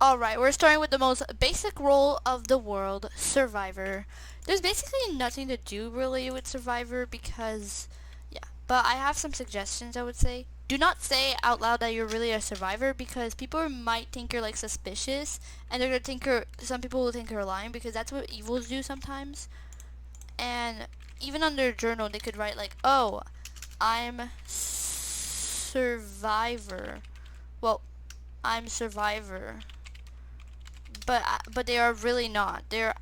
Alright, we're starting with the most basic role of the world, Survivor. There's basically nothing to do really with Survivor because, yeah. But I have some suggestions, I would say. Do not say out loud that you're really a survivor because people might think you're like suspicious and they're gonna think some people will think you're lying because that's what evils do sometimes. And even on their journal they could write like, oh, I'm survivor. Well, I'm survivor. But they are really not. And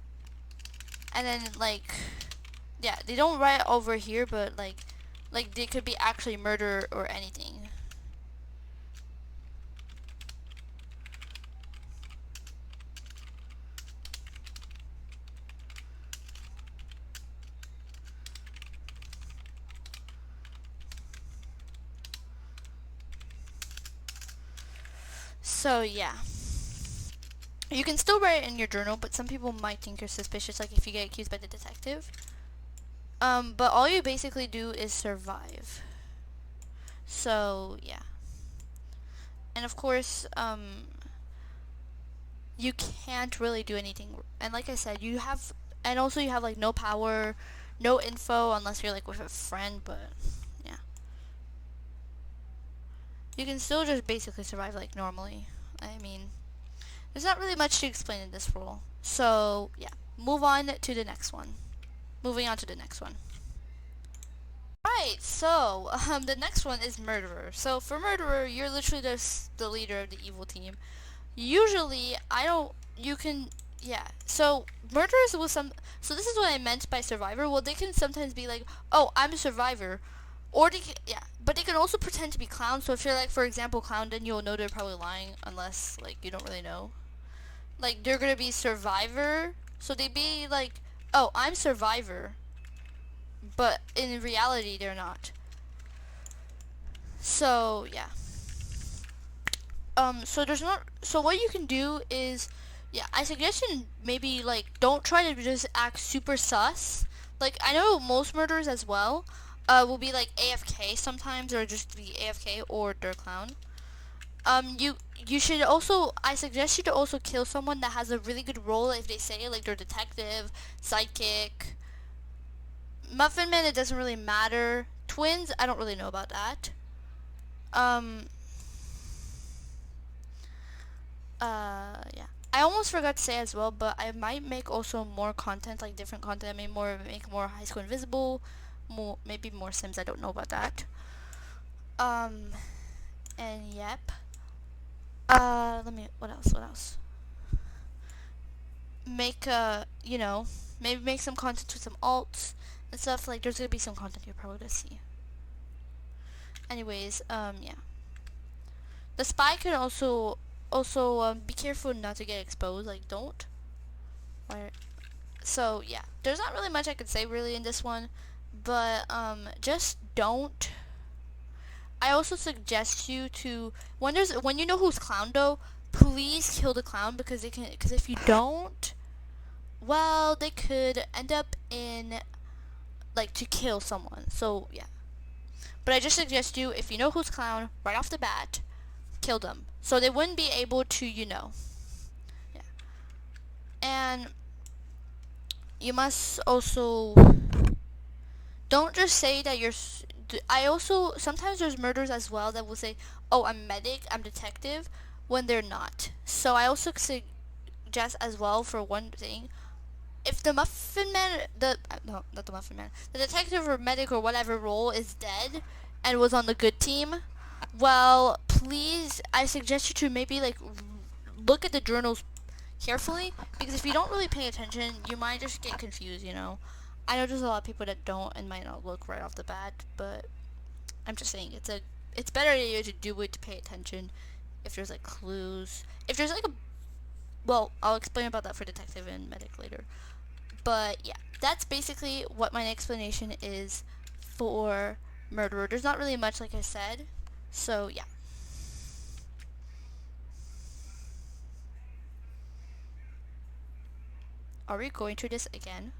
then like, yeah, they don't write over here, but like they could be actually murder or anything. So yeah, you can still write it in your journal, but some people might think you're suspicious, like if you get accused by the detective. But all you basically do is survive. So yeah, and of course, you can't really do anything. And like I said, and also you have like no power, no info unless you're like with a friend. But yeah, you can still just basically survive like normally. I mean, there's not really much to explain in this role. So yeah, move on to the next one. Moving on to the next one. Right, so the next one is murderer. So for murderer, you're literally just the leader of the evil team. Usually, I don't. You can. Yeah. So murderers will some. So this is what I meant by survivor. Well, they can sometimes be like, "Oh, I'm a survivor," or yeah. But they can also pretend to be clowns. So if you're like, for example, clown, then you'll know they're probably lying unless like you don't really know. Like they're gonna be survivor. So they be like, "Oh, I'm survivor," but in reality they're not. So yeah. So there's not. So what you can do is, yeah, I suggest you maybe like don't try to just act super sus. Like I know most murderers as well, will be like AFK sometimes or just be AFK or they're clown. You should also. I suggest you to also kill someone that has a really good role if they say like they're detective, psychic, Muffin Man. It doesn't really matter. Twins, I don't really know about that. Um, yeah. I almost forgot to say as well, but I might make also more content, like different content. I may make more High School Invisible, maybe more Sims. I don't know about that. Um, and yep. Let me. What else? What else? Make maybe make some content with some alts and stuff. Like there's gonna be some content you're probably gonna see. Anyways, yeah. The spy can also be careful not to get exposed. Like don't. Right. So yeah, there's not really much I could say really in this one, but just don't. I also suggest you to when you know who's clown though, please kill the clown because if you don't, well, they could end up in like to kill someone. So yeah, but I just suggest you if you know who's clown right off the bat, kill them so they wouldn't be able to yeah, and you must also don't just say that you're. I also sometimes there's murders as well that will say, "Oh, I'm medic, I'm detective," when they're not. So I also suggest as well for one thing, if the Muffin Man, no, not the Muffin Man, the detective or medic or whatever role is dead and was on the good team, well, please, I suggest you to maybe like look at the journals carefully because if you don't really pay attention, you might just get confused. I know there's a lot of people that don't and might not look right off the bat, but I'm just saying it's better to do it to pay attention. If there's like clues, if there's like well, I'll explain about that for detective and medic later. But yeah, that's basically what my explanation is for murderer. There's not really much, like I said. So yeah. Are we going through this again?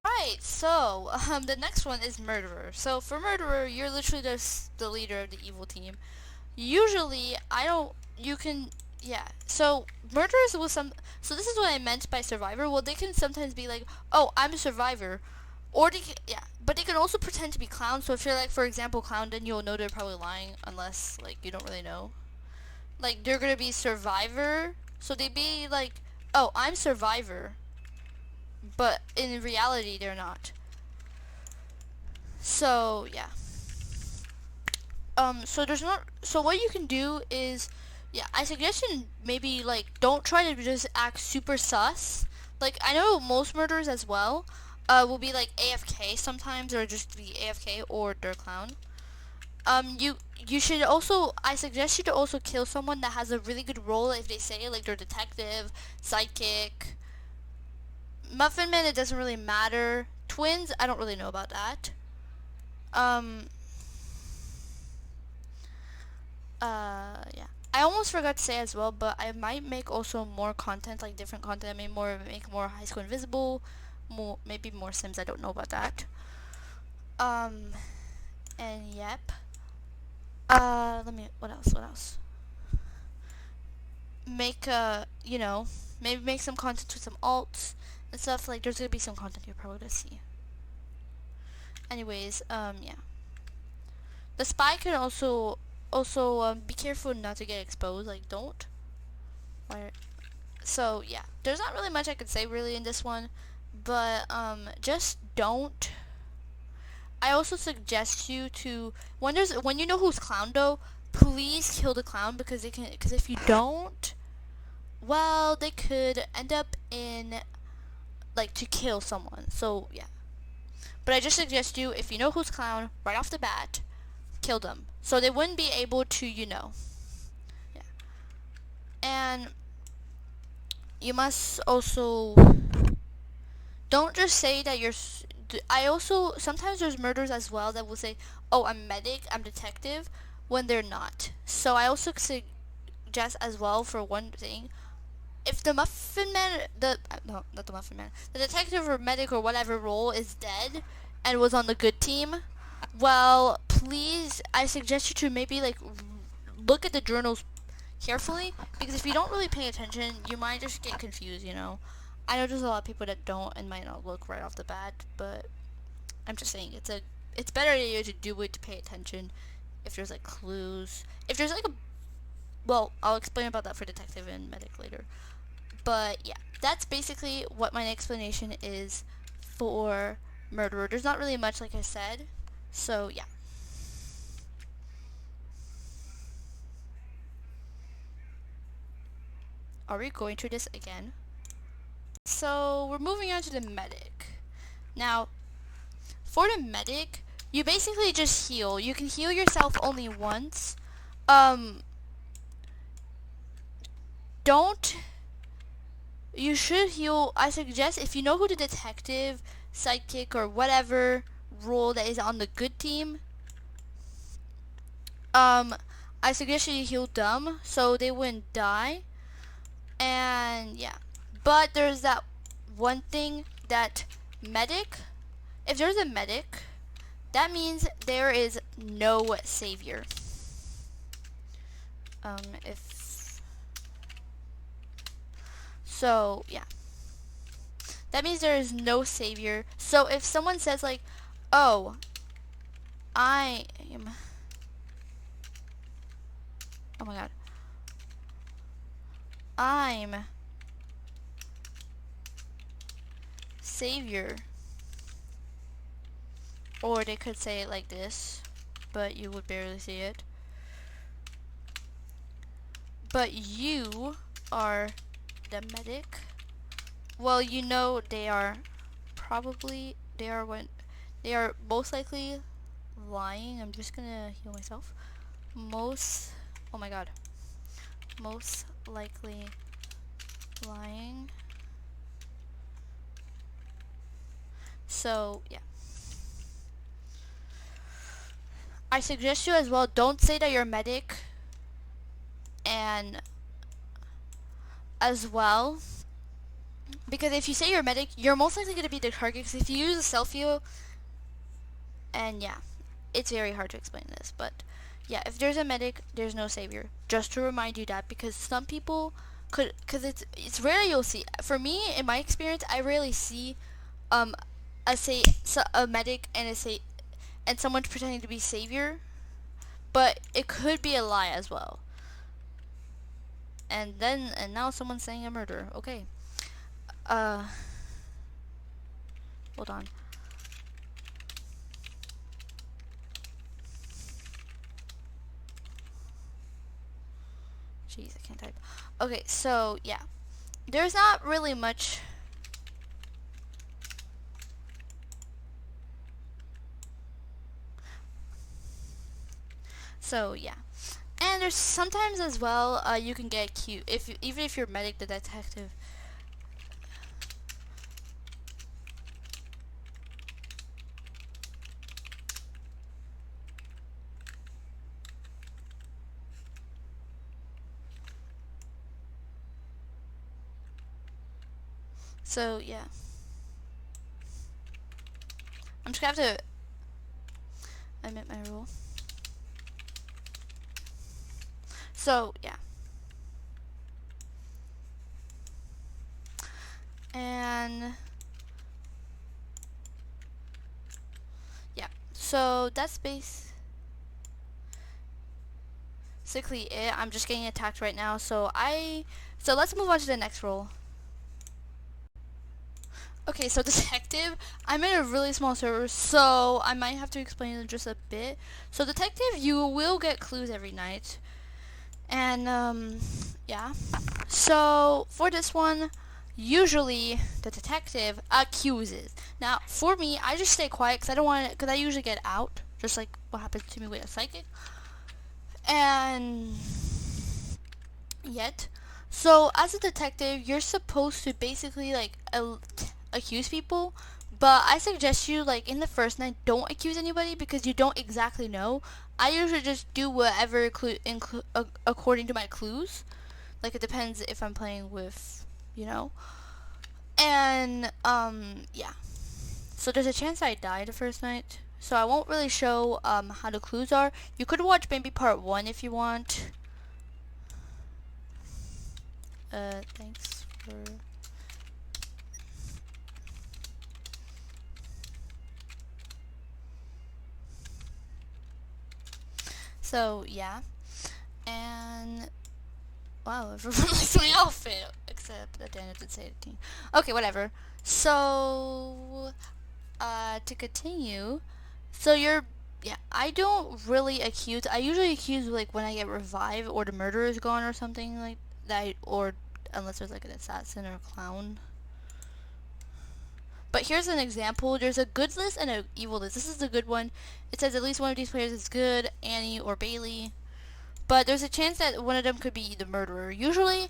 Right, so the next one is murderer. So for murderer, you're literally just the leader of the evil team. Usually, I don't. You can. yeah. So murderers will so this is what I meant by survivor. Well, they can sometimes be like, "Oh, I'm a survivor." Or yeah, but they can also pretend to be clowns. So if you're like, for example, clown, then you'll know they're probably lying unless like you don't really know. Like they're gonna be survivor, so they be like, "Oh, I'm survivor," but in reality they're not. So yeah. So there's not. So what you can do is, yeah, I suggest you maybe like don't try to just act super sus. Like I know most murderers as well, will be like AFK sometimes or just be AFK or they're clown. You should also, I suggest you to also kill someone that has a really good role if they say like they're detective, psychic, Muffin Man. It doesn't really matter. Twins, I don't really know about that. Um, yeah. I almost forgot to say as well, but I might make also more content, like different content. I may make more High School Invisible, maybe more Sims. I don't know about that. Um, and yep. What else? What else? Make maybe make some content with some alts and stuff. Like there's gonna be some content you're probably gonna see. Anyways, yeah. The spy can also be careful not to get exposed. Like don't. Why? So yeah, there's not really much I could say really in this one, but just don't. I also suggest you to when you know who's clown though, please kill the clown because if you don't, well, they could end up in like to kill someone. So yeah, but I just suggest you if you know who's clown right off the bat, kill them so they wouldn't be able to yeah, and you must also don't just say that you're. I also sometimes there's murders as well that will say, "Oh, I'm medic, I'm detective," when they're not. So I also suggest as well for one thing, if the Muffin Man, no, not the Muffin Man, the detective or medic or whatever role is dead and was on the good team, well, please, I suggest you to maybe like look at the journals carefully because if you don't really pay attention, you might just get confused. I know there's a lot of people that don't and might not look right off the bat, but I'm just saying it's better to do it to pay attention. If there's like clues, if there's like well, I'll explain about that for detective and medic later. But yeah, that's basically what my explanation is for murderer. There's not really much, like I said. So yeah. Are we going through this again? So we're moving on to the medic. Now, for the medic, you basically just heal. You can heal yourself only once. You should heal. I suggest if you know who the detective, sidekick, or whatever role that is on the good team, I suggest you heal them so they wouldn't die. And yeah, but there's that one thing that medic, if there's a medic, that means there is no savior. So yeah, that means there is no savior. So if someone says like, "Oh, I am," oh my god, "I'm savior," or they could say it like this, but you would barely see it. But you are the medic. Well, they are most likely lying. I'm just gonna heal myself. Oh my god, most likely lying. So yeah, I suggest you as well, don't say that you're a medic, and as well, because if you say you're a medic, you're most likely going to be the target, because if you use a self-heal, and yeah, it's very hard to explain this, but yeah, if there's a medic, there's no savior. Just to remind you that, because some people could, because it's rare you'll see. For me, in my experience, I rarely see um a medic and and someone pretending to be savior, but it could be a lie as well. And now someone's saying a murder. Okay. Uh, hold on. Jeez, I can't type. Okay, so yeah, there's not really much. So yeah, and there's sometimes as well you can get cute even if you're medic, the detective. So yeah, I'm just gonna have to admit my rule. So yeah, and yeah, so that's basically it. I'm just getting attacked right now, so let's move on to the next role. Okay, so detective, I'm in a really small server, so I might have to explain it just a bit. So detective, you will get clues every night. And yeah. So for this one, usually the detective accuses. Now, for me, I just stay quiet because I don't want it, because I usually get out, just like what happens to me with a psychic. And yet, so as a detective, you're supposed to basically like accuse people, but I suggest you, like, in the first night, don't accuse anybody because you don't exactly know. I usually just do whatever according to my clues. Like, it depends if I'm playing with, and yeah. So there's a chance I die the first night, so I won't really show how the clues are. You could watch maybe part 1 if you want. Thanks for... So, yeah. And... wow, everyone likes my outfit. Except that Daniel did say it. Okay, whatever. So... to continue... So you're... yeah, I don't really accuse... I usually accuse, like, when I get revived or the murderer is gone or something like that. Or... unless there's, like, an assassin or a clown. But here's an example. There's a good list and an evil list. This is the good one. It says at least one of these players is good, Annie or Bailey. But there's a chance that one of them could be the murderer, usually.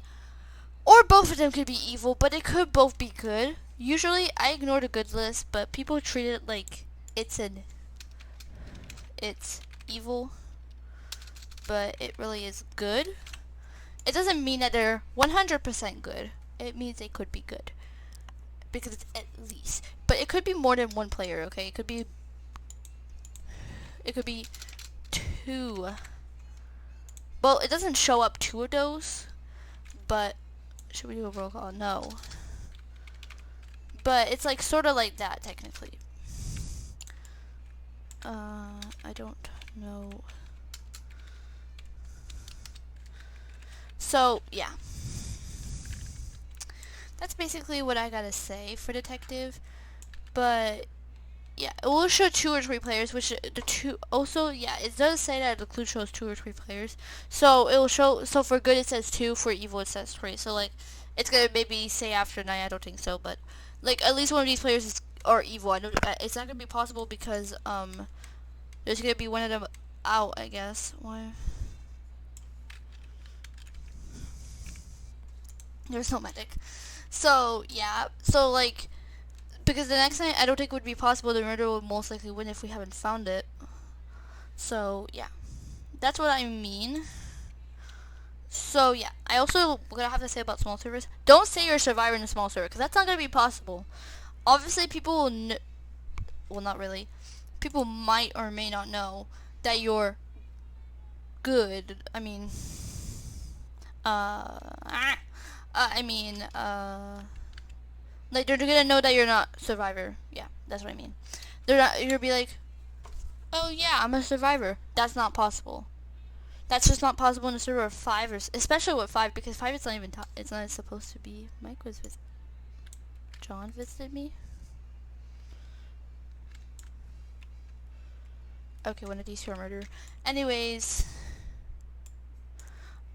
Or both of them could be evil, but it could both be good. Usually, I ignore the good list, but people treat it like it's evil. But it really is good. It doesn't mean that they're 100% good. It means they could be good. Because it's at least. But it could be more than one player, okay? It could be 2. Well, it doesn't show up 2 of those. But should we do a roll call? No. But it's like sort of like that technically. I don't know. So, yeah. That's basically what I gotta say for detective. But yeah, it will show 2 or 3 players, which the 2 also, yeah, it does say that the clue shows 2 or 3 players. So it will show, so for good it says 2, for evil it says 3. So like, it's gonna maybe say after 9, I don't think so, but like at least one of these players are evil. I know it's not gonna be possible because there's gonna be one of them out, I guess. Why? There's no medic. So yeah, so like, because the next night I don't think it would be possible. The murderer would most likely win if we haven't found it. So yeah, that's what I mean. So yeah, I also gonna have to say about small servers. Don't say you're a survivor in a small server because that's not gonna be possible. Obviously, people will well, not really. People might or may not know that you're good. I mean, like they're gonna know that you're not survivor. Yeah, that's what I mean. They're not. You're gonna be like, oh yeah, I'm a survivor. That's not possible. That's just not possible in a server of 5, or especially with 5, because 5 it's not even. It's not supposed to be. Mike was with. John visited me. Okay, one of these two are murder. Anyways,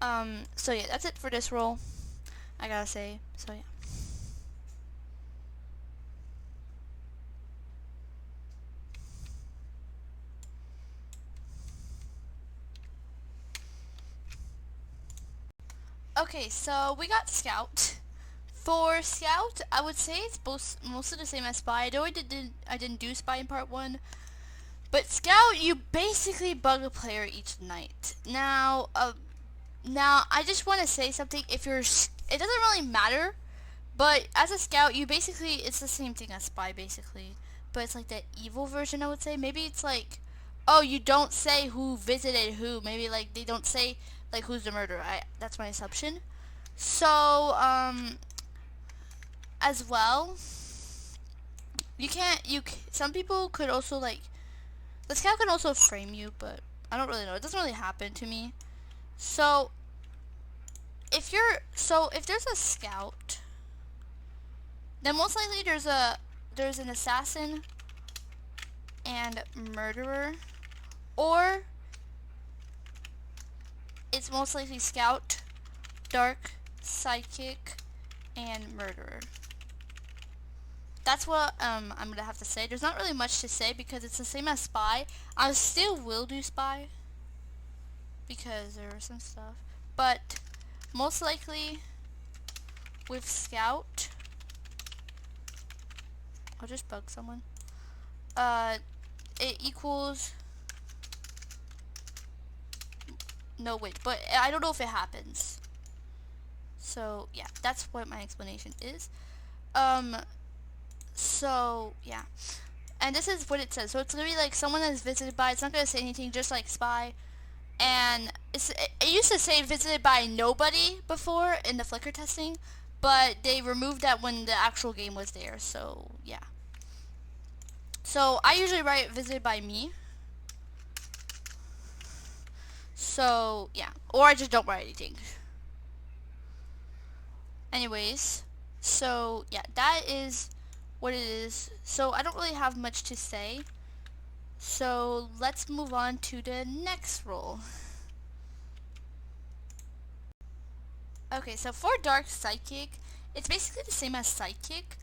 so yeah, that's it for this role. I gotta say. So yeah. Okay, so we got Scout. For Scout, I would say it's mostly the same as Spy. I know I didn't do Spy in part 1, but Scout, you basically bug a player each night. Now I just want to say something. It doesn't really matter, but as a Scout, it's the same thing as Spy basically, but it's like the evil version. I would say maybe it's like, oh, you don't say who visited who. Maybe like they don't say like who's the murderer. That's my assumption. So as well, some people could also like, the Scout can also frame you, but I don't really know. It doesn't really happen to me. So if there's a Scout, then most likely there's an assassin and murderer, or it's most likely Scout, Dark, Psychic, and Murderer. That's what I'm gonna have to say. There's not really much to say because it's the same as Spy. I still will do Spy because there was some stuff, but most likely with Scout, I'll just bug someone. It equals, no wait, but I don't know if it happens. So yeah, that's what my explanation is. So yeah, and this is what it says. So it's gonna be like someone that's visited by. It's not gonna say anything, just like Spy. And it used to say visited by nobody before in the Flickr testing, but they removed that when the actual game was there. So yeah. So I usually write visited by me. So yeah, or I just don't write anything. Anyways, so yeah, that is what it is. So I don't really have much to say. So let's move on to the next role. Okay, so for Dark Psychic, it's basically the same as Psychic.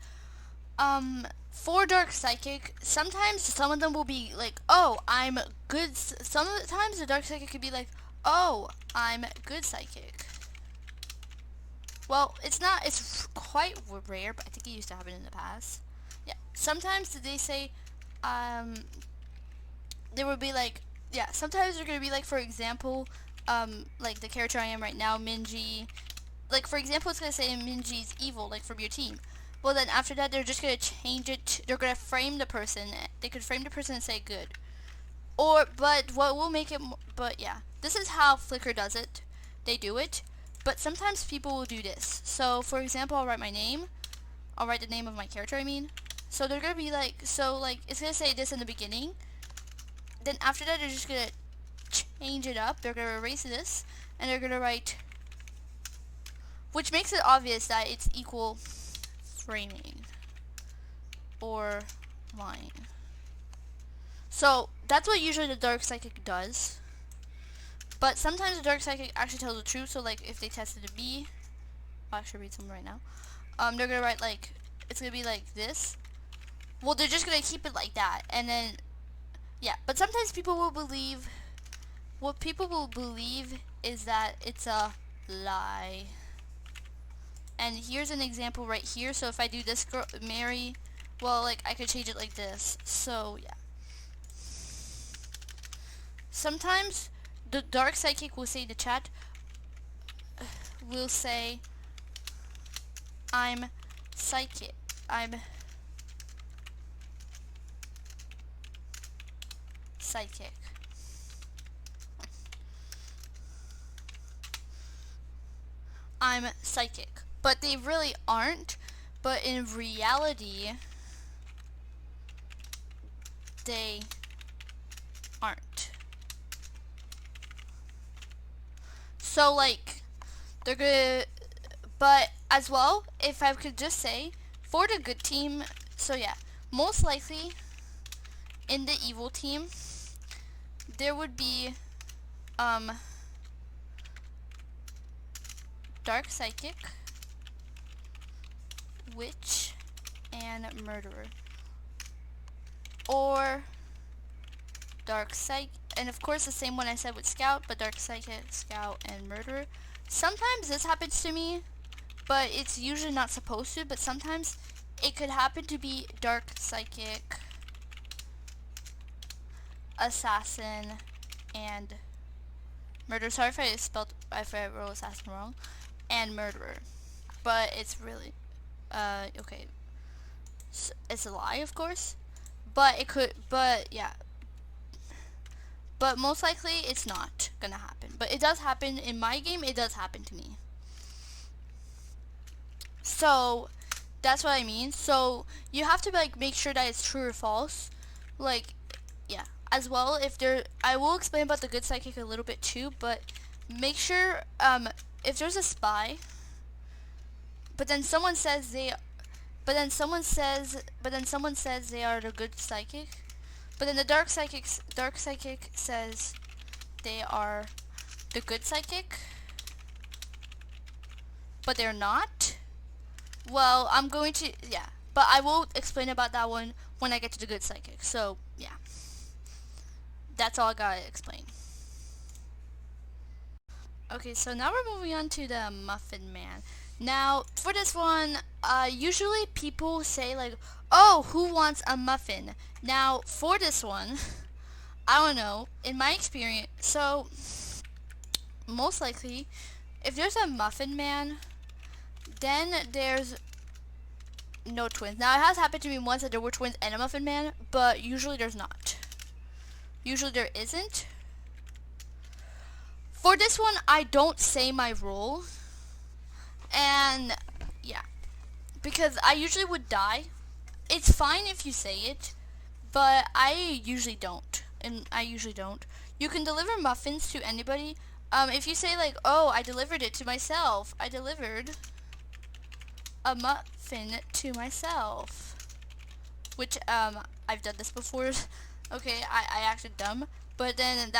For Dark Psychic, sometimes some of them will be like, oh, I'm good. Sometimes the Dark Psychic could be like, oh, I'm good Psychic. Well, it's quite rare, but I think it used to happen in the past. Yeah, sometimes they say, there would be like, yeah, sometimes they're gonna be like, for example, like the character I am right now, Minji. Like, for example, it's gonna say Minji's evil, like from your team. Well, then after that, they're just gonna change it. They're gonna frame the person. They could frame the person and say good. But what will make it? But yeah, this is how Flickr does it. They do it. But sometimes people will do this. So, for example, I'll write my name. I'll write the name of my character, I mean. So they're gonna be like, it's gonna say this in the beginning. Then after that, they're just gonna change it up. They're gonna erase this, and they're gonna write, which makes it obvious that it's equal framing or line. So that's what usually the Dark Psychic does. But sometimes the Dark Psychic actually tells the truth. So like if they tested a B, I'll actually read some right now. They're gonna write like, it's gonna be like this. Well, they're just gonna keep it like that, and then yeah. But sometimes people will believe. What people will believe is that it's a lie. And here's an example right here. So if I do this girl, Mary, well, like I could change it like this. So yeah. Sometimes the Dark Psychic will say in the chat, will say, I'm psychic. I'm psychic. I'm psychic. But they really aren't. But in reality, they aren't. So, like, they're good. But as well, if I could just say, for the good team, so yeah, most likely in the evil team, there would be dark psychic, witch, and murderer. Or dark psychic, and of course the same one I said with scout, but dark psychic, scout, and murderer. Sometimes this happens to me, but it's usually not supposed to, but sometimes it could happen to be dark psychic, assassin, and murderer. Sorry if if I wrote assassin wrong, and murderer. But it's really, okay. So it's a lie, of course, but it could, but yeah. But most likely it's not gonna happen. But it does happen in my game, it does happen to me. So that's what I mean. So you have to like make sure that it's true or false. Like, yeah. As well, if there, I will explain about the good psychic a little bit too, but make sure if there's a spy, but then someone says they someone says they are the good psychic, but then the dark psychic says they are the good psychic, but they're not. Well, I'm going to, yeah, but I will explain about that one when I get to the good psychic. So yeah, that's all I gotta explain. Okay, so now we're moving on to the Muffin Man. Now, for this one, usually people say like, oh, who wants a muffin? Now, for this one, I don't know, in my experience, so, most likely, if there's a Muffin Man, then there's no twins. Now, it has happened to me once that there were twins and a Muffin Man, but usually there's not. Usually there isn't. For this one, I don't say my role. And yeah, because I usually would die. It's fine if you say it, but I usually don't. You can deliver muffins to anybody. If you say like, oh, I delivered it to myself. I delivered a muffin to myself. Which, I've done this before. Okay, I acted dumb. But then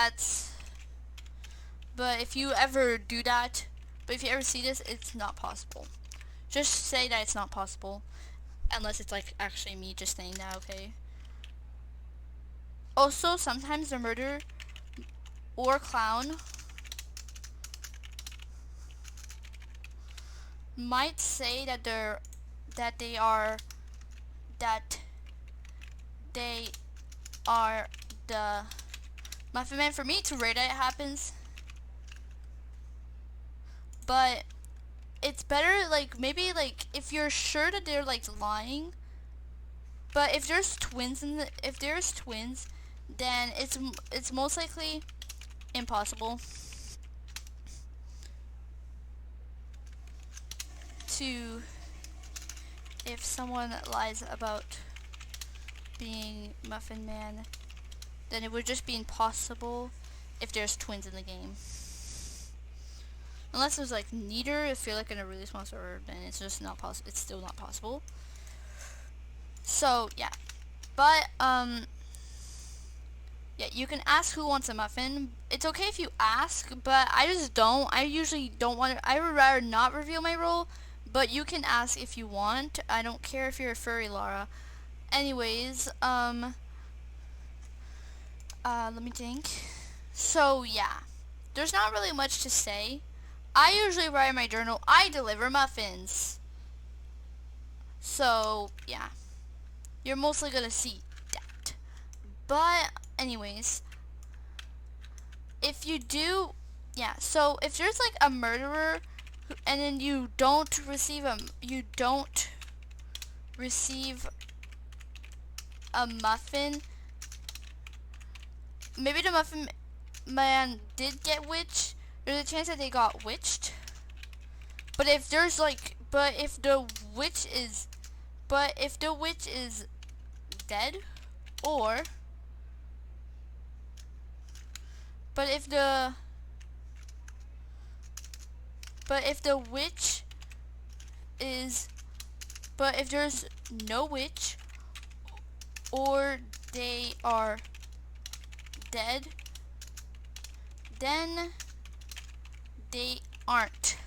but if you ever do that, but if you ever see this, it's not possible. Just say that it's not possible. Unless it's like actually me just saying that, okay? Also, sometimes the murderer or clown might say that they are the Muffin Man. For me, it's rare that it happens. But it's better, like, maybe, like, if you're sure that they're, like, lying. But if there's twins then it's most likely impossible to, if someone lies about being Muffin Man, then it would just be impossible if there's twins in the game. Unless there's like neither, if you're like in a really small server, then it's just not possible. It's still not possible. So yeah, but yeah, you can ask who wants a muffin. It's okay if you ask, but I just don't. I usually don't want to. I would rather not reveal my role, but you can ask if you want. I don't care if you're a furry, Laura. Anyways, let me think. So yeah, there's not really much to say. I usually write in my journal, I deliver muffins. So, yeah. You're mostly gonna see that. But, anyways. If you do, yeah, so if there's like a murderer, and then you don't receive a muffin, maybe the Muffin Man did get witched. There's a chance that they got witched. But if there's like, but if the witch is dead, or but if the witch is but if there's no witch, or they are dead, then they aren't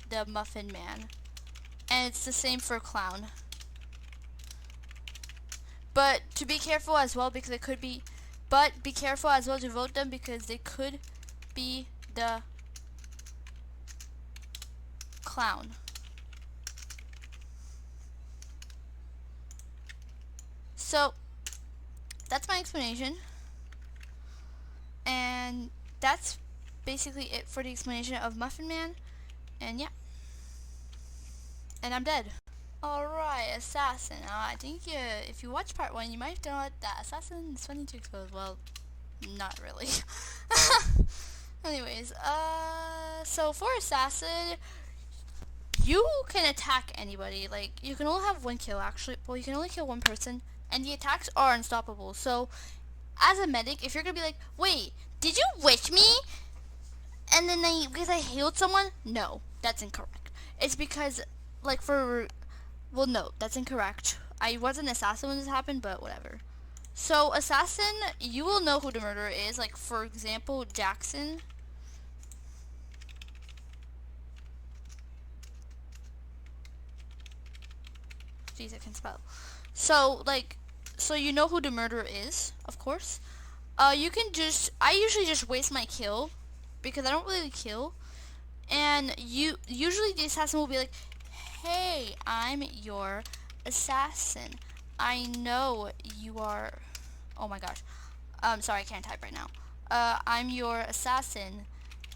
the Muffin Man. And it's the same for clown. But to be careful as well, because it could be, but be careful as well to vote them, because they could be the clown. So that's my explanation, and that's basically it for the explanation of Muffin Man. And yeah, and I'm dead. Alright, assassin. I think if you watch part 1, you might have thought that assassin is funny to expose. Well, not really. Anyways, so for assassin, you can attack anybody. Like, you can only have one kill, actually. Well, you can only kill one person, and the attacks are unstoppable. So, as a medic, if you're gonna be like, wait, did you witch me? And then because I healed someone? No, that's incorrect. It's because, like, well, no, that's incorrect. I was an assassin when this happened, but whatever. So, assassin, you will know who the murderer is. Like, for example, Jackson. Jeez, I can spell. So, like, so you know who the murderer is, of course. You can I usually just waste my kill, because I don't really kill. And usually the assassin will be like, hey, I'm your assassin. I know you are, oh my gosh. Sorry, I can't type right now. I'm your assassin,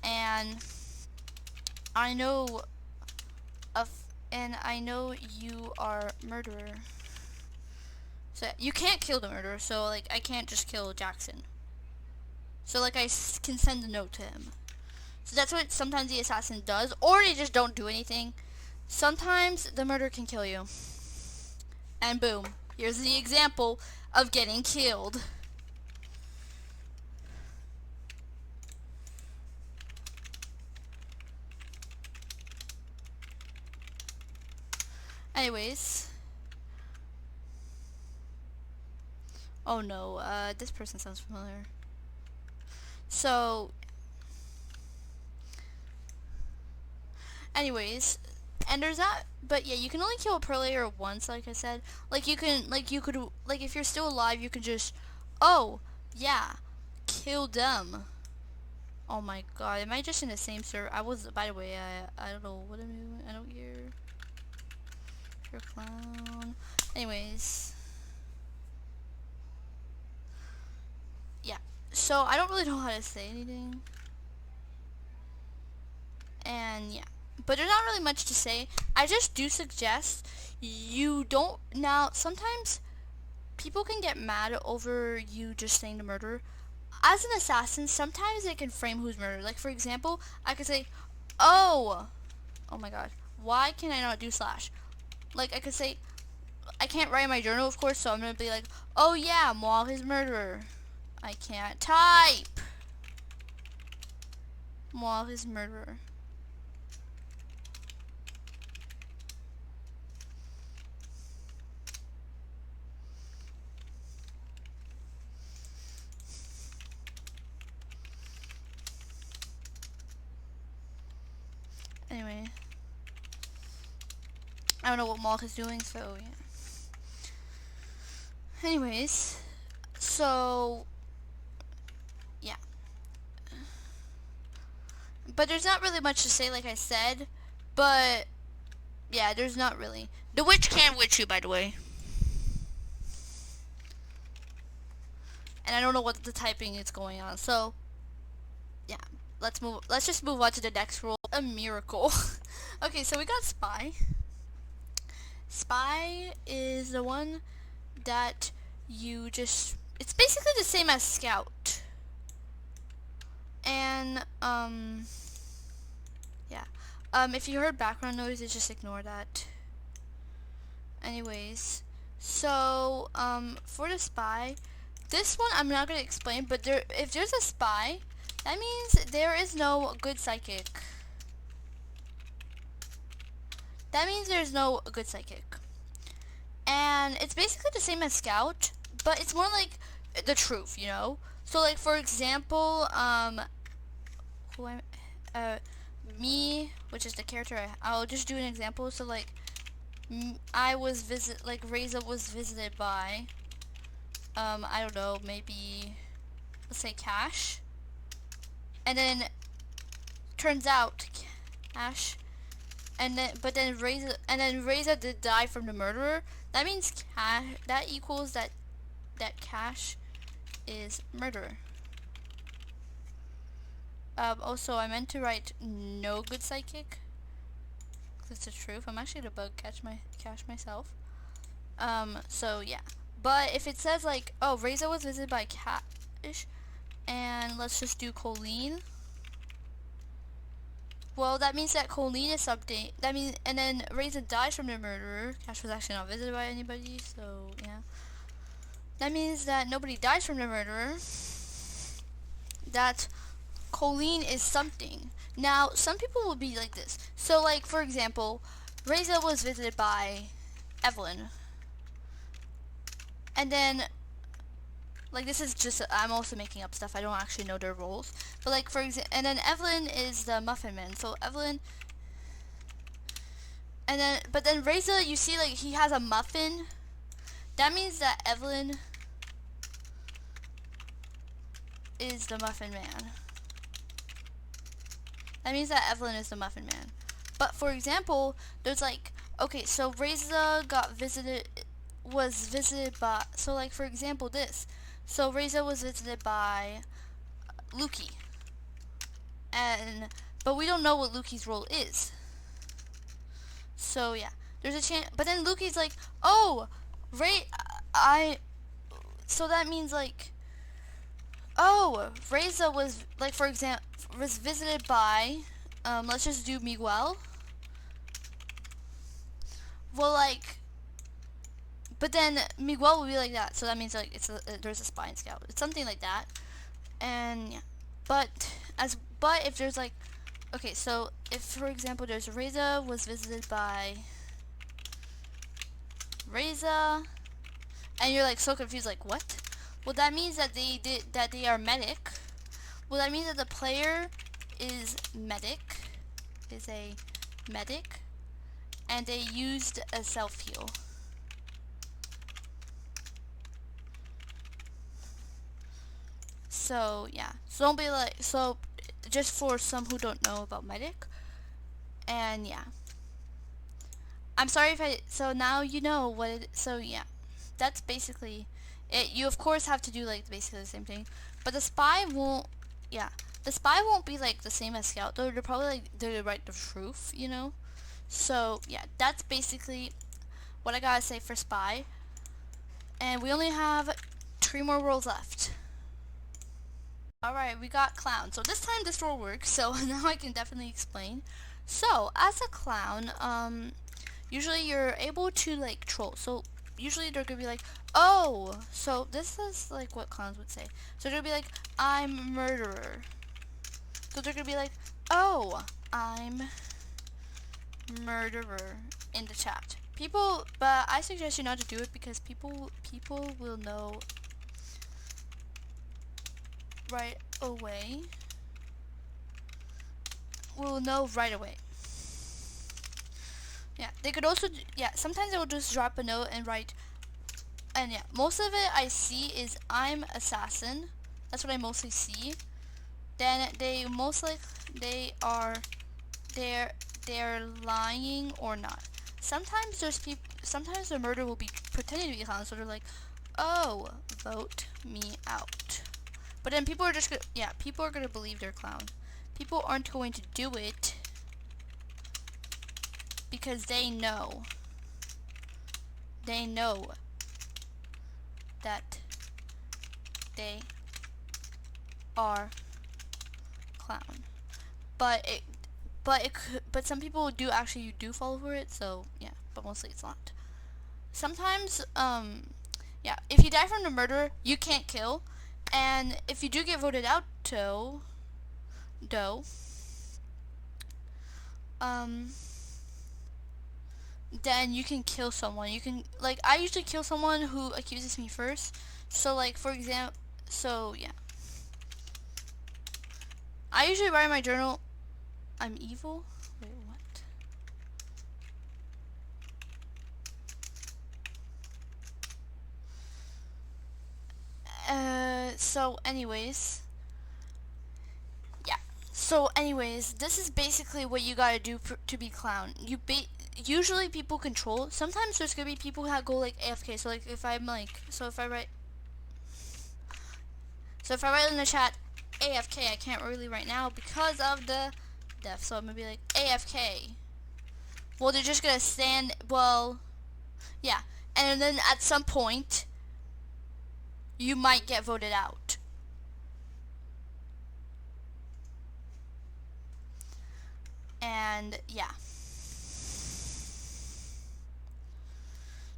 and I know you are murderer. So you can't kill the murderer, so like I can't just kill Jackson. So like I can send a note to him. So that's what sometimes the assassin does, or they just don't do anything. Sometimes the murderer can kill you. And boom, here's the example of getting killed. Anyways. Oh no, this person sounds familiar. So, anyways, and there's that, but yeah, you can only kill a player once, like I said. Like you could, if you're still alive, you can just, oh, yeah, kill them. Oh my god, am I just in the same server? I was, by the way, I don't know what I'm doing, I don't hear. You're a clown. Anyways. Yeah, so I don't really know how to say anything. And yeah, but there's not really much to say. I just do suggest you don't, now sometimes people can get mad over you just saying the murderer. As an assassin, sometimes they can frame who's murdered. Like for example, I could say, oh my god, why can I not do slash? Like I could say, I can't write in my journal of course, so I'm gonna be like, oh yeah, Moal is murderer. I can't type. Moal is murderer. Anyway, I don't know what Malk is doing, so yeah. Anyways, so yeah. But there's not really much to say, like I said. But yeah, there's not really. The witch can witch you, by the way. And I don't know what the typing is going on, so yeah. Let's just move on to the next role. A miracle. Okay, so we got Spy. Spy is the one that you just, it's basically the same as Scout. And yeah. If you heard background noises, just ignore that. Anyways, so for the spy, this one I'm not gonna explain, but if there's a spy, that means there is no good psychic. That means there's no good psychic. And it's basically the same as Scout, but it's more like the truth, you know? So like for example, me, which is the character, I'll just do an example. So like Reza was visited by I don't know, maybe let's say Cash. And then turns out Cash but then Reza did die from the murderer. That means that equals that Cash is murderer. Also, I meant to write no good psychic. That's the truth. I'm actually gonna bug Cash myself. So yeah. But if it says like, oh, Reza was visited by Cash, and let's just do Colleen. Well, that means that Colleen is something. That means, and then Reza dies from the murderer. Cash was actually not visited by anybody, so yeah. That means that nobody dies from the murderer. That Colleen is something. Now, some people will be like this. So, like, for example, Reza was visited by Evelyn. And then, like, this is just, I'm also making up stuff. I don't actually know their roles. But, like, for example, and then Evelyn is the Muffin Man. So, Evelyn, and then, but then Reza, you see, like, he has a muffin. That means that Evelyn is the Muffin Man. That means that Evelyn is the Muffin Man. But, for example, there's, like, okay, so Reza was visited by, so, like, for example, this. So Reza was visited by Lukey, but we don't know what Lukey's role is. So yeah, there's a chance. But then Lukey's like, oh, so that means like, oh, Reza was like, for example, was visited by, let's just do Miguel. Well, like. But then Miguel will be like that, so that means like there's a spy in Scout. It's something like that, and yeah. But if there's like, okay, so if for example there's Reza was visited by Reza, and you're like so confused, like what? Well, that means that they are medic. Well, that means that the player is a medic, and they used a self heal. So yeah, so don't be like, so just for some who don't know about medic, and yeah, I'm sorry if so now you know what it, so yeah, that's basically it. You of course have to do like basically the same thing, but the spy won't be like the same as Scout though. They're probably like, they're write the truth, you know. So yeah, that's basically what I gotta say for spy, and we only have 3 more roles left. Alright, we got clown. So this time this role works, so now I can definitely explain. So, as a clown, usually you're able to, like, troll. So, usually they're gonna be like, oh, so this is, like, what clowns would say. So they're gonna be like, I'm murderer. So they're gonna be like, oh, I'm murderer in the chat. But I suggest you not to do it because people will know right away. Will know right away. Yeah, they could also sometimes they will just drop a note and write, and yeah, most of it I see is I'm assassin. That's what I mostly see. Then they they're lying or not. Sometimes sometimes the murder will be pretending to be a clown, so they're like, oh, vote me out. But then people are just people are gonna believe they're clown. People aren't going to do it because they know that they are clown. But but it could, but some people do actually you do fall for it. So yeah, but mostly it's not. Sometimes yeah, if you die from the murderer, you can't kill, and if you do get voted out, though, um, then you can kill someone. You can, like, I usually kill someone who accuses me first. So, like, for example, so, yeah. I usually write in my journal, I'm evil? Wait, what? So, anyways. Yeah. So, anyways, this is basically what you gotta do to be clown. Usually people control. Sometimes there's gonna be people that go like AFK. So like if I'm like, so if I write in the chat AFK, I can't really right now because of the death. So I'm gonna be like AFK. Well, they're just gonna stand. Well, yeah, and then at some point you might get voted out. And yeah.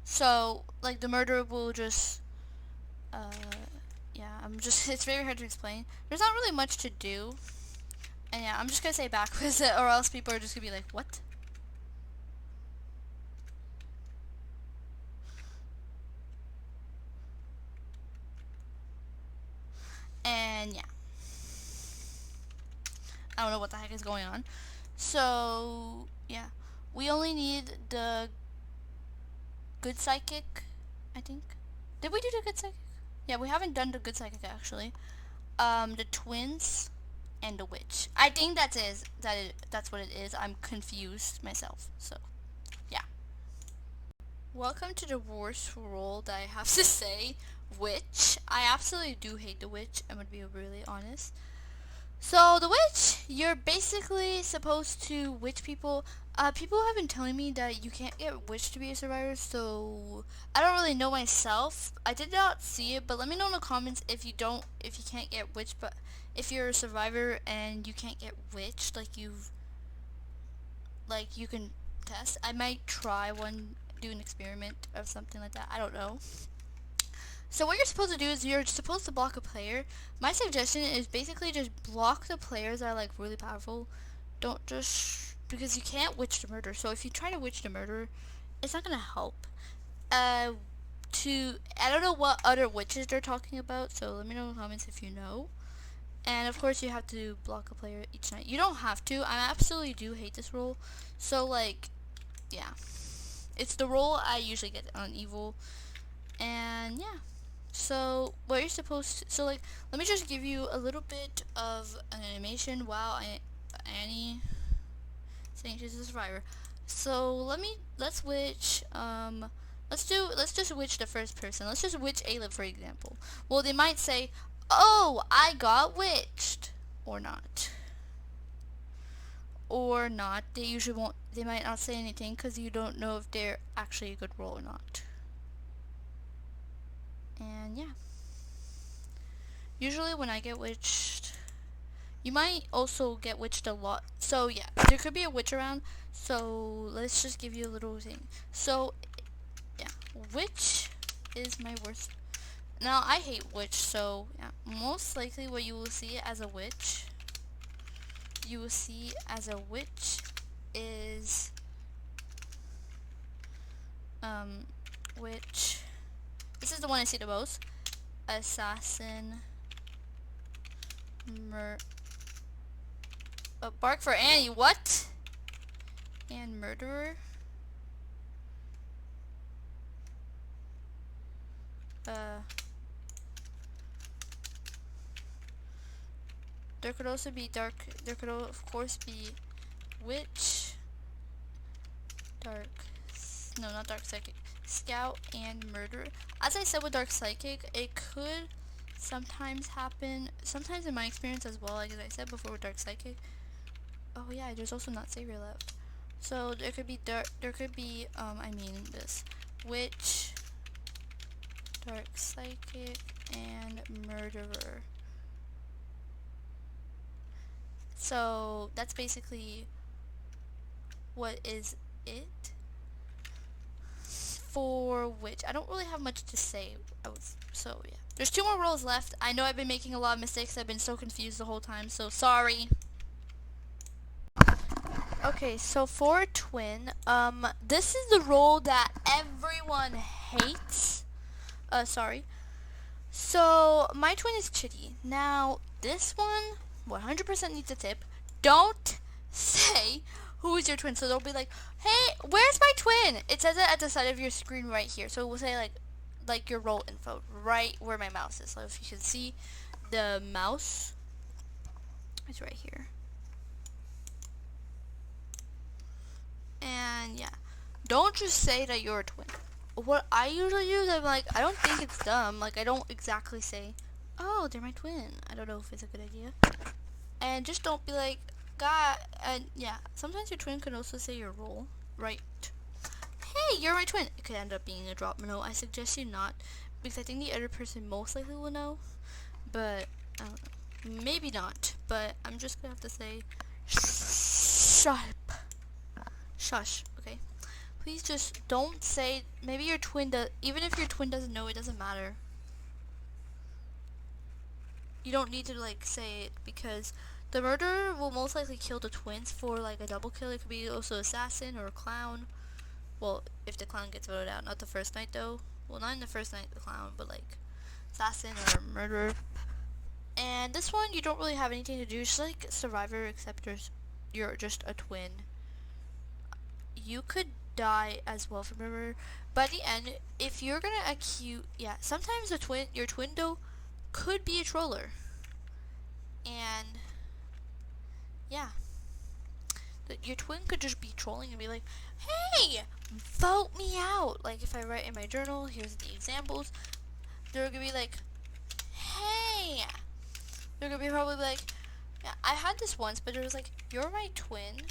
So, like, the murderer will just, yeah, it's very hard to explain. There's not really much to do. And yeah, I'm just gonna say backwards, or else people are just gonna be like, what? And yeah. I don't know what the heck is going on. So, yeah. We only need the good psychic, I think. Did we do the good psychic? Yeah, we haven't done the good psychic actually. The twins and the witch. I think that's what it is. I'm confused myself. So, yeah. Welcome to the worst role that I have to say, witch. I absolutely do hate the witch. I'm gonna be really honest. So the witch, you're basically supposed to witch people. People have been telling me that you can't get witched to be a survivor, so I don't really know myself. I did not see it, but let me know in the comments if you can't get witched, but if you're a survivor and you can't get witched, like you can test. I might try do an experiment of something like that. I don't know. So what you're supposed to do is you're supposed to block a player. My suggestion is basically just block the players that are like really powerful. Don't just, because you can't witch the murderer. So if you try to witch the murderer, it's not gonna help. I don't know what other witches they're talking about, so let me know in the comments if you know. And of course you have to block a player each night. You don't have to. I absolutely do hate this role. So like, yeah. It's the role I usually get on evil. And yeah. So what you're supposed to, so like, let me just give you a little bit of an animation while Annie saying she's a survivor. So let's witch, let's just witch the first person. Let's just witch Ayla, for example. Well, they might say, oh, I got witched, or not. Or not. They might not say anything because you don't know if they're actually a good role or not. And yeah. Usually when I get witched, you might also get witched a lot. So yeah, there could be a witch around. So let's just give you a little thing. So yeah, witch is my worst. Now I hate witch, so yeah, most likely what you will see as a witch, is witch. This is the one I see the most. Assassin. Bark for Annie. What? And murderer. There could also be dark. There could of course be witch. No, not dark psychic. Scout and murderer. As I said with dark psychic, it could sometimes happen. Sometimes in my experience as well, like as I said before with dark psychic. Oh yeah, there's also not savior left. So there could be this witch, dark psychic, and murderer. So that's basically what is it? For which I don't really have much to say. So yeah. There's 2 more roles left. I know I've been making a lot of mistakes. I've been so confused the whole time, so sorry. Okay, so for twin, this is the role that everyone hates. Sorry. So my twin is Chitty. Now this one 100% needs a tip. Don't say who is your twin. So they'll be like, "Hey, where's my twin?" It says it at the side of your screen right here. So it will say like your role info right where my mouse is. So if you can see the mouse, it's right here. And yeah, don't just say that you're a twin. What I usually use, I'm like, I don't think it's dumb. Like, I don't exactly say, "Oh, they're my twin." I don't know if it's a good idea. And just don't be like, "God," and yeah, sometimes your twin can also say your role, right? "Hey, you're my twin." It could end up being a drop note. I suggest you not, because I think the other person most likely will know, but I don't know. Maybe not, but I'm just gonna have to say, shush, okay? Please just don't say, maybe your twin does, even if your twin doesn't know, it doesn't matter. You don't need to like say it, because the murderer will most likely kill the twins for like a double kill. It could be also assassin or a clown. Well, if the clown gets voted out, not the first night though. Well, not in the first night, the clown, but like assassin or murderer. And this one, you don't really have anything to do. It's like survivor, except you're just a twin. You could die as well from murder. But at the end, if you're gonna accuse, yeah, sometimes your twin though could be a troller. And yeah, your twin could just be trolling and be like, "Hey, vote me out." Like if I write in my journal, here's the examples. They're gonna be like, "Hey," they're gonna be probably like, yeah, I had this once, but it was like, "You're my twin,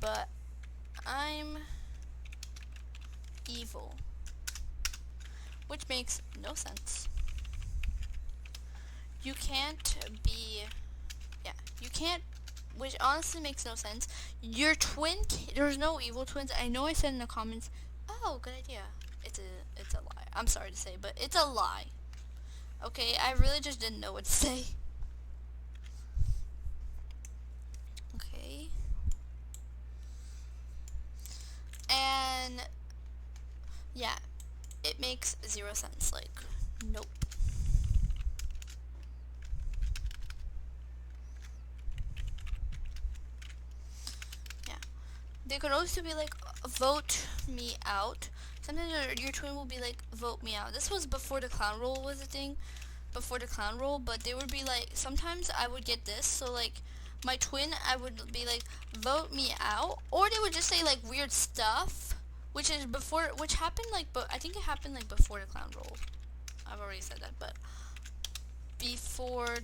but I'm evil," which makes no sense. You can't be, yeah, you can't, which honestly makes no sense. Your twin, there's no evil twins. I know I said in the comments, "Oh, good idea." It's a lie. I'm sorry to say, but it's a lie. Okay, I really just didn't know what to say. Okay. And yeah, it makes 0 sense. Like, nope. Yeah. They could also be like, "Vote me out." Sometimes your twin will be like, "Vote me out." This was before the clown roll was a thing. Before the clown roll, but they would be like, sometimes I would get this, so like my twin, I would be like, "Vote me out," or they would just say like weird stuff, which happened like, but I think it happened like before the clown roll. I've already said that, but before,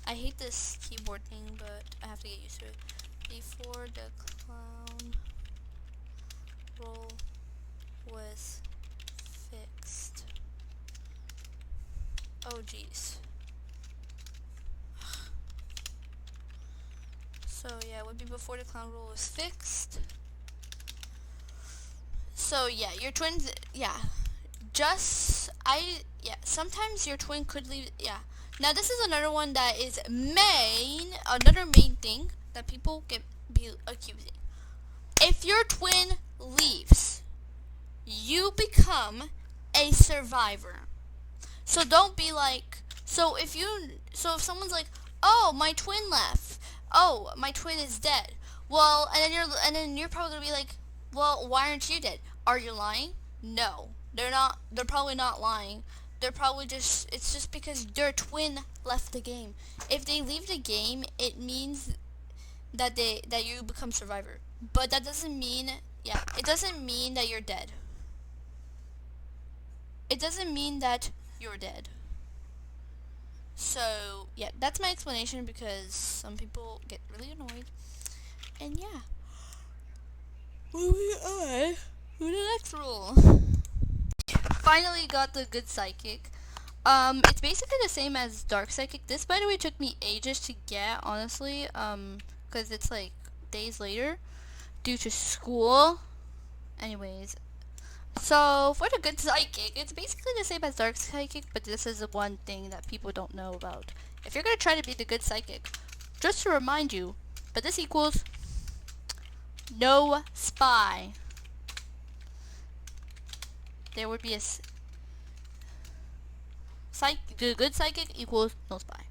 I hate this keyboard thing, but I have to get used to it. Before the clown roll was fixed. Oh jeez. So yeah, it would be before the clown rule was fixed. So yeah, your twins, yeah. Sometimes your twin could leave, yeah. Now this is another one that is another main thing that people be accusing. If your twin leaves, you become a survivor. So don't be like, so if someone's like, "Oh, my twin left. Oh, my twin is dead." Well, and then you're probably gonna be like, "Well, why aren't you dead? Are you lying?" No, they're not. They're probably not lying. They're probably it's just because their twin left the game. If they leave the game, it means that you become survivor. But that doesn't mean, yeah, it doesn't mean that you're dead. It doesn't mean that you're dead. So, yeah, that's my explanation, because some people get really annoyed. And yeah. Moving on to the next rule. Finally got the good psychic. It's basically the same as Dark Psychic. This, by the way, took me ages to get, honestly, because it's like days later due to school. Anyways, so for the Good Psychic, it's basically the same as Dark Psychic, but this is the one thing that people don't know about. If you're gonna try to be the Good Psychic, just to remind you, but this equals no spy. There would be a the Good Psychic equals no spy.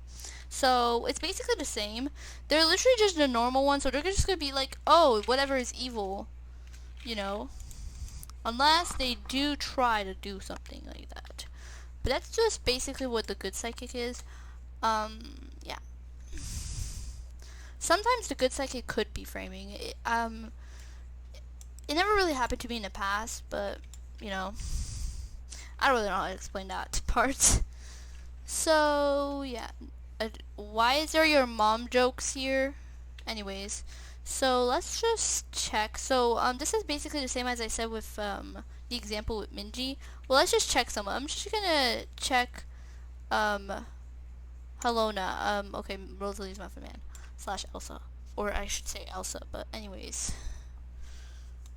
So it's basically the same. They're literally just the normal ones, so they're just gonna be like, oh, whatever is evil, you know, unless they do try to do something like that. But that's just basically what the Good Psychic is. Yeah. Sometimes the Good Psychic could be framing. It never really happened to me in the past, but you know, I don't really know how to explain that part. So yeah, why is there your mom jokes here? Anyways, so let's just check. So this is basically the same as I said with the example with Minji. Well, let's just check someone. I'm just gonna check Helona. Okay, Rosalie's Muffin Man / Elsa, or I should say Elsa. But anyways,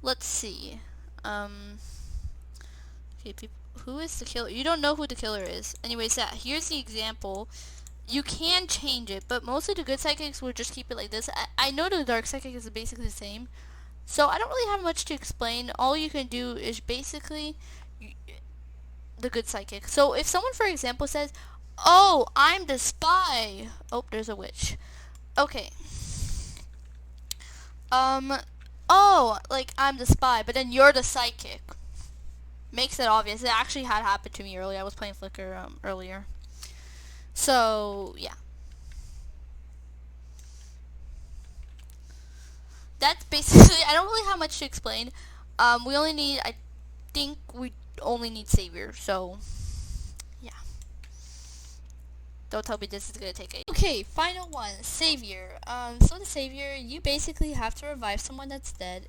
let's see. Okay, who is the killer? You don't know who the killer is. Anyways, yeah, here's the example. You can change it, but mostly the Good Psychics will just keep it like this. I know the Dark Psychic is basically the same, so I don't really have much to explain. All you can do is basically the Good Psychic. So if someone, for example, says, oh, I'm the spy. Oh, there's a witch. Okay. Oh, like, I'm the spy, but then you're the psychic. Makes it obvious. It actually had happened to me earlier. I was playing Flicker earlier. So, yeah. That's basically, I don't really have much to explain. We only need, I think we only need Savior, so, yeah. Don't tell me this is gonna take a... Okay, final one, Savior. So the Savior, you basically have to revive someone that's dead.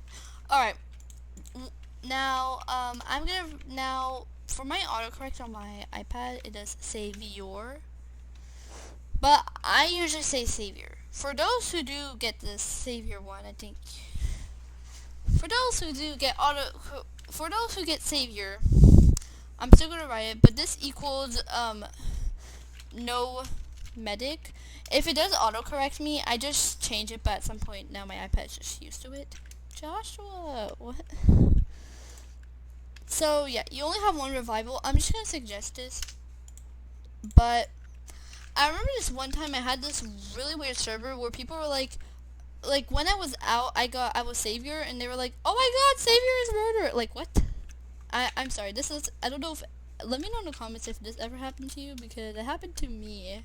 Alright. Now, I'm gonna, for my autocorrect on my iPad, it does Savior. But I usually say Savior. For those who do get the Savior one, I think, for those who do get for those who get Savior, I'm still gonna write it, but this equals, no medic. If it does autocorrect me, I just change it, but at some point now my iPad's just used to it. Joshua, what? So yeah, you only have one revival. I'm just gonna suggest this, but I remember this one time I had this really weird server where people were like when I was out, I was Savior, and they were like, oh my god, Savior is murderer. Like, what? I'm sorry, this is, I don't know if, let me know in the comments if this ever happened to you, because it happened to me.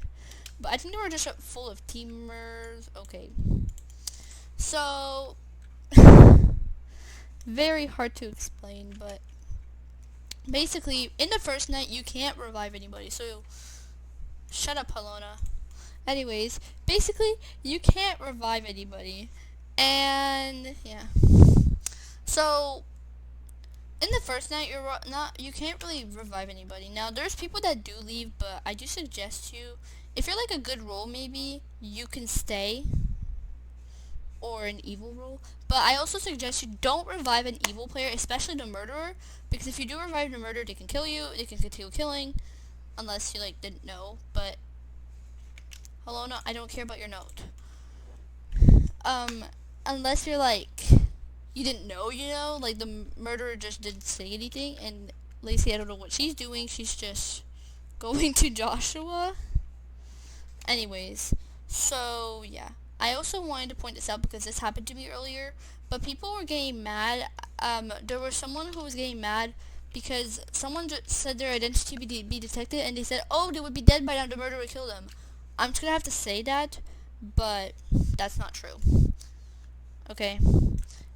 But I think they were just full of teamers. Okay. So, very hard to explain, but basically, in the first night, you can't revive anybody, so shut up, Helona. Anyways, basically, you can't revive anybody, and yeah. So, in the first night, you can't really revive anybody. Now, there's people that do leave, but I do suggest you, if you're like a good role, maybe you can stay, or an evil role. But I also suggest you don't revive an evil player, especially the murderer, because if you do revive the murderer, they can kill you, they can continue killing, unless you like didn't know. But Helona, I don't care about your note. Unless you're like, you didn't know, you know, like the murderer just didn't say anything, and Lacey, I don't know what she's doing, she's just going to Joshua. Anyways, so yeah. I also wanted to point this out because this happened to me earlier, but people were getting mad. There was someone who was getting mad because someone said their identity be detected, and they said, oh, they would be dead by now, the murderer killed them. I'm just gonna have to say that, but that's not true. Okay?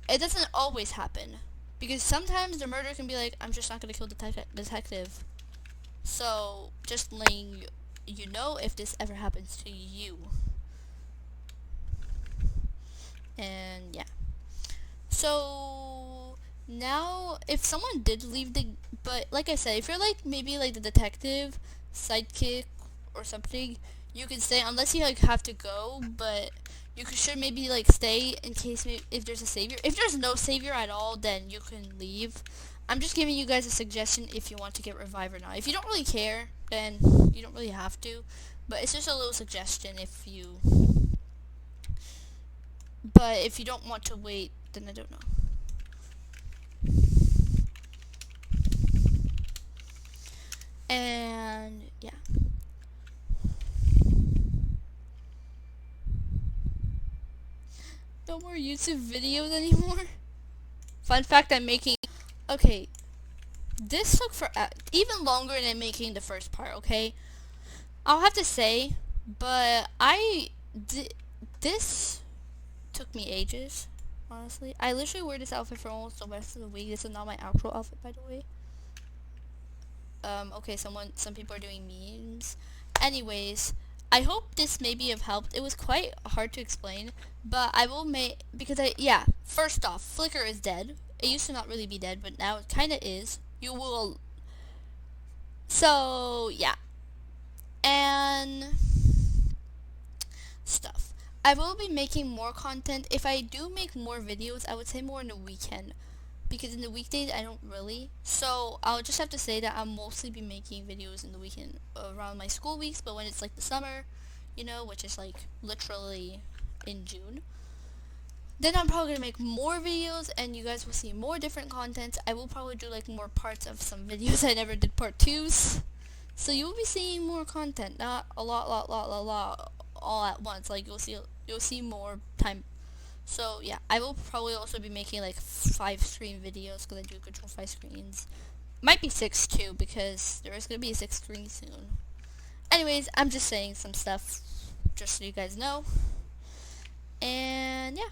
It doesn't always happen, because sometimes the murderer can be like, I'm just not gonna kill the detective. So, just letting you know if this ever happens to you. And yeah. So now, if someone did leave but like I said, if you're like maybe like the detective, sidekick or something, you can stay unless you like have to go, but you should maybe like stay in case if there's a savior. If there's no savior at all, then you can leave. I'm just giving you guys a suggestion if you want to get revived or not. If you don't really care, then you don't really have to, but it's just a little suggestion if you, but if you don't want to wait, then I don't know. And yeah. No more YouTube videos anymore. Fun fact, I'm making, okay, this took for even longer than making the first part, okay? I'll have to say, but this took me ages, honestly. I literally wear this outfit for almost the rest of the week. This is not my actual outfit, by the way. Okay, some people are doing memes. Anyways, I hope this maybe have helped. It was quite hard to explain, but I will make, because yeah, first off, Flickr is dead. It used to not really be dead, but now it kind of is. You will, so yeah, and stuff. I will be making more content. If I do make more videos, I would say more in the weekend, because in the weekdays I don't really. So I'll just have to say that I'll mostly be making videos in the weekend around my school weeks, but when it's like the summer, you know, which is like literally in June, then I'm probably gonna make more videos and you guys will see more different content. I will probably do like more parts of some videos I never did part 2s. So you will be seeing more content, not a lot all at once. Like you'll see more time. So yeah, I will probably also be making like 5 screen videos because I do control 5 screens. Might be 6 too, because there is gonna be a 6 screen soon. Anyways, I'm just saying some stuff just so you guys know. And yeah.